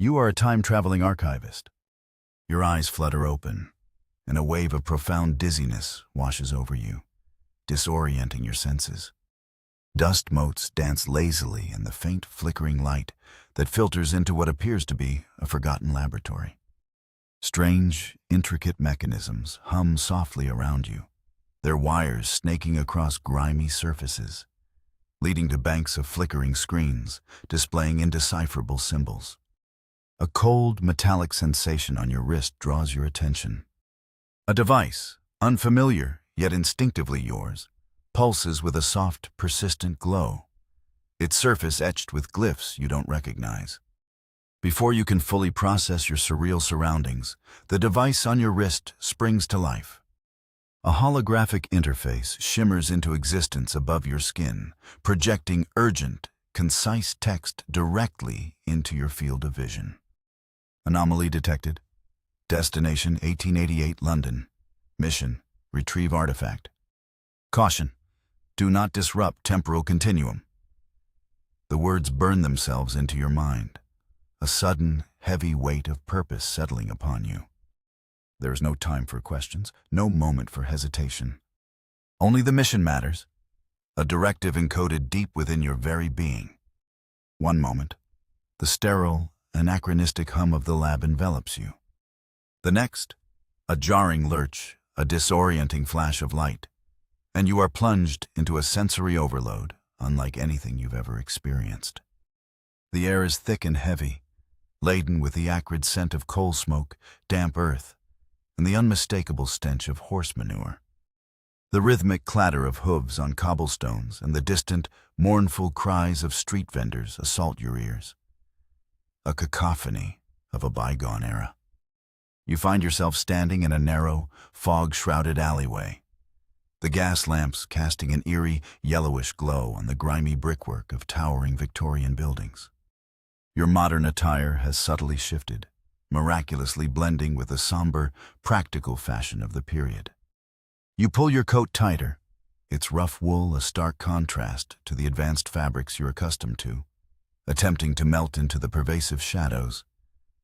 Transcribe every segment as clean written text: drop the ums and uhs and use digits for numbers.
You are a time-traveling archivist. Your eyes flutter open, and a wave of profound dizziness washes over you, disorienting your senses. Dust motes dance lazily in the faint flickering light that filters into what appears to be a forgotten laboratory. Strange, intricate mechanisms hum softly around you, their wires snaking across grimy surfaces, leading to banks of flickering screens displaying indecipherable symbols. A cold, metallic sensation on your wrist draws your attention. A device, unfamiliar yet instinctively yours, pulses with a soft, persistent glow, its surface etched with glyphs you don't recognize. Before you can fully process your surreal surroundings, the device on your wrist springs to life. A holographic interface shimmers into existence above your skin, projecting urgent, concise text directly into your field of vision. Anomaly detected. Destination 1888 London. Mission: retrieve artifact. Caution: do not disrupt temporal continuum. The words burn themselves into your mind, a sudden, heavy weight of purpose settling upon you. There is no time for questions, no moment for hesitation. Only the mission matters, a directive encoded deep within your very being. One moment, the sterile, anachronistic hum of the lab envelops you. The next, a jarring lurch, a disorienting flash of light, and you are plunged into a sensory overload unlike anything you've ever experienced. The air is thick and heavy, laden with the acrid scent of coal smoke, damp earth, and the unmistakable stench of horse manure. The rhythmic clatter of hooves on cobblestones and the distant, mournful cries of street vendors assault your ears. A cacophony of a bygone era. You find yourself standing in a narrow, fog-shrouded alleyway, the gas lamps casting an eerie, yellowish glow on the grimy brickwork of towering Victorian buildings. Your modern attire has subtly shifted, miraculously blending with the somber, practical fashion of the period. You pull your coat tighter, its rough wool a stark contrast to the advanced fabrics you're accustomed to, attempting to melt into the pervasive shadows,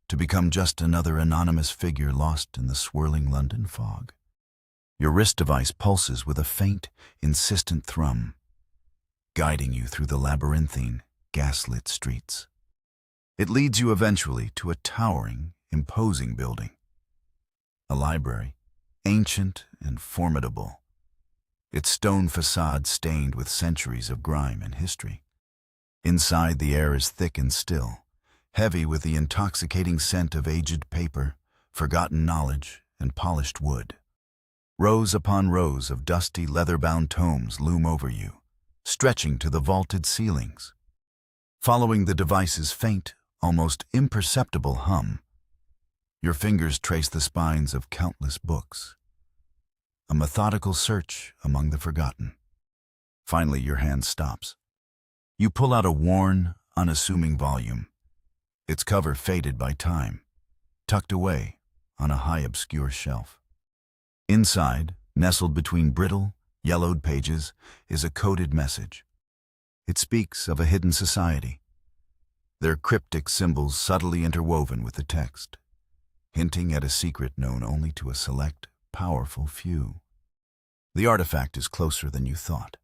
to become just another anonymous figure lost in the swirling London fog. Your wrist device pulses with a faint, insistent thrum, guiding you through the labyrinthine, gaslit streets. It leads you eventually to a towering, imposing building. A library, ancient and formidable, its stone facade stained with centuries of grime and history. Inside, the air is thick and still, heavy with the intoxicating scent of aged paper, forgotten knowledge, and polished wood. Rows upon rows of dusty, leather-bound tomes loom over you, stretching to the vaulted ceilings. Following the device's faint, almost imperceptible hum, your fingers trace the spines of countless books. A methodical search among the forgotten. Finally, your hand stops. You pull out a worn, unassuming volume, its cover faded by time, tucked away on a high, obscure shelf. Inside, nestled between brittle, yellowed pages, is a coded message. It speaks of a hidden society, their cryptic symbols subtly interwoven with the text, hinting at a secret known only to a select, powerful few. The artifact is closer than you thought.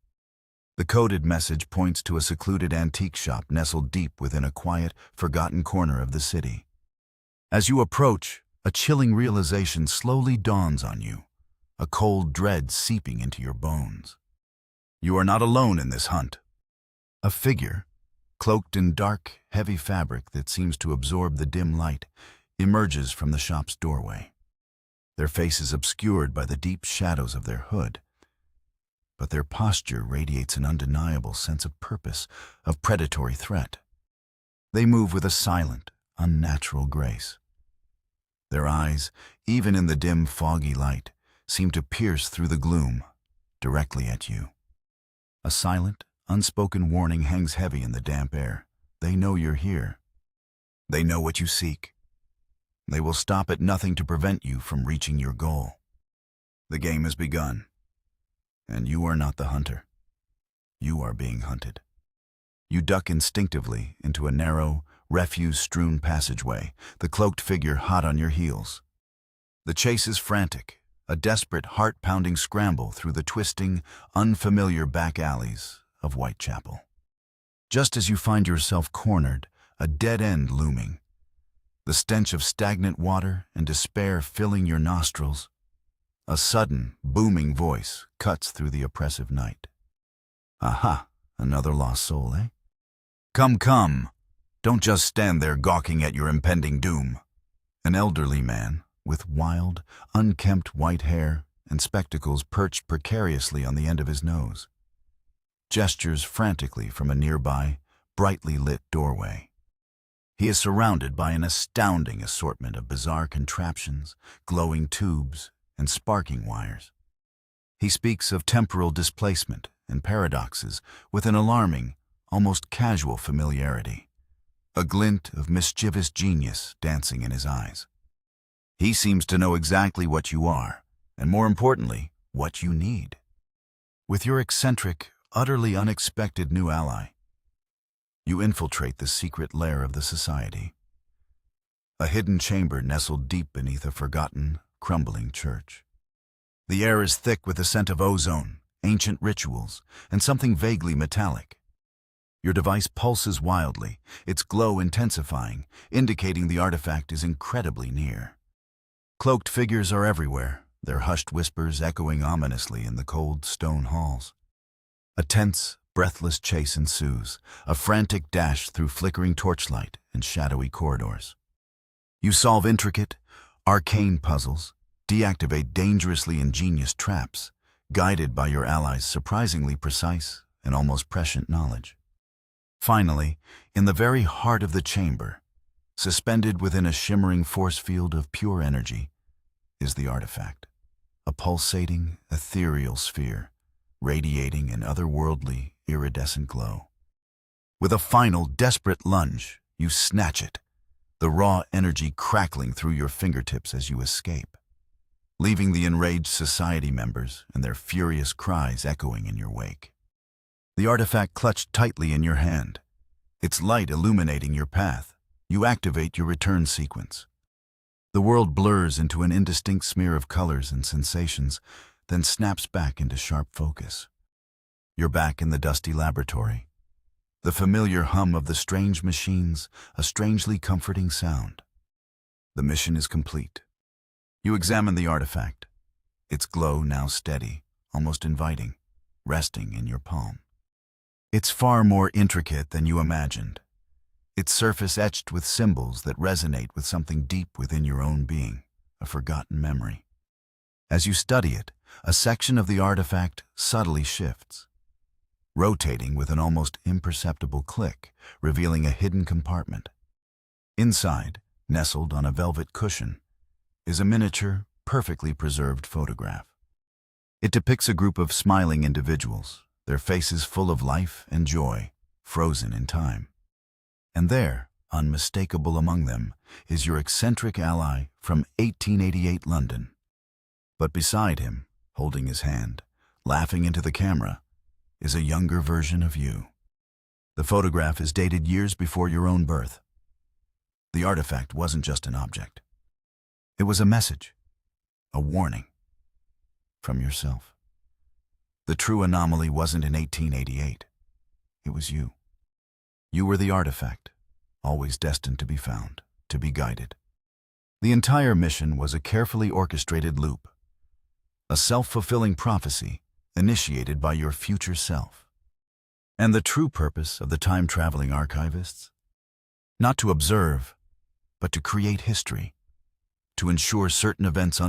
The coded message points to a secluded antique shop nestled deep within a quiet, forgotten corner of the city. As you approach, a chilling realization slowly dawns on you, a cold dread seeping into your bones. You are not alone in this hunt. A figure, cloaked in dark, heavy fabric that seems to absorb the dim light, emerges from the shop's doorway. Their faces obscured by the deep shadows of their hood, but their posture radiates an undeniable sense of purpose, of predatory threat. They move with a silent, unnatural grace. Their eyes, even in the dim, foggy light, seem to pierce through the gloom, directly at you. A silent, unspoken warning hangs heavy in the damp air. They know you're here. They know what you seek. They will stop at nothing to prevent you from reaching your goal. The game has begun, and you are not the hunter. You are being hunted. You duck instinctively into a narrow, refuse-strewn passageway, the cloaked figure hot on your heels. The chase is frantic, a desperate, heart-pounding scramble through the twisting, unfamiliar back alleys of Whitechapel. Just as you find yourself cornered, a dead end looming, the stench of stagnant water and despair filling your nostrils, a sudden, booming voice cuts through the oppressive night. Aha, another lost soul, eh? Come, come! Don't just stand there gawking at your impending doom. An elderly man, with wild, unkempt white hair and spectacles perched precariously on the end of his nose, gestures frantically from a nearby, brightly lit doorway. He is surrounded by an astounding assortment of bizarre contraptions, glowing tubes, and sparking wires. He speaks of temporal displacement and paradoxes with an alarming, almost casual familiarity, a glint of mischievous genius dancing in his eyes. He seems to know exactly what you are, and more importantly, what you need. With your eccentric, utterly unexpected new ally, you infiltrate the secret lair of the society, a hidden chamber nestled deep beneath a forgotten, crumbling church. The air is thick with the scent of ozone, ancient rituals, and something vaguely metallic. Your device pulses wildly, its glow intensifying, indicating the artifact is incredibly near. Cloaked figures are everywhere, their hushed whispers echoing ominously in the cold stone halls. A tense, breathless chase ensues, a frantic dash through flickering torchlight and shadowy corridors. You solve intricate, arcane puzzles, deactivate dangerously ingenious traps, guided by your allies' surprisingly precise and almost prescient knowledge. Finally, in the very heart of the chamber, suspended within a shimmering force field of pure energy, is the artifact, a pulsating, ethereal sphere, radiating an otherworldly, iridescent glow. With a final, desperate lunge, you snatch it, the raw energy crackling through your fingertips as you escape, leaving the enraged society members and their furious cries echoing in your wake. The artifact clutched tightly in your hand, its light illuminating your path. You activate your return sequence. The world blurs into an indistinct smear of colors and sensations, then snaps back into sharp focus. You're back in the dusty laboratory. The familiar hum of the strange machines, a strangely comforting sound. The mission is complete. You examine the artifact, its glow now steady, almost inviting, resting in your palm. It's far more intricate than you imagined, its surface etched with symbols that resonate with something deep within your own being, a forgotten memory. As you study it, a section of the artifact subtly shifts, rotating with an almost imperceptible click, revealing a hidden compartment. Inside, nestled on a velvet cushion, is a miniature, perfectly preserved photograph. It depicts a group of smiling individuals, their faces full of life and joy, frozen in time. And there, unmistakable among them, is your eccentric ally from 1888 London. But beside him, holding his hand, laughing into the camera, is a younger version of you. The photograph is dated years before your own birth. The artifact wasn't just an object. It was a message, a warning, from yourself. The true anomaly wasn't in 1888. It was you. You were the artifact, always destined to be found, to be guided. The entire mission was a carefully orchestrated loop, a self-fulfilling prophecy initiated by your future self. And the true purpose of the time-traveling archivists? Not to observe, but to create history, to ensure certain events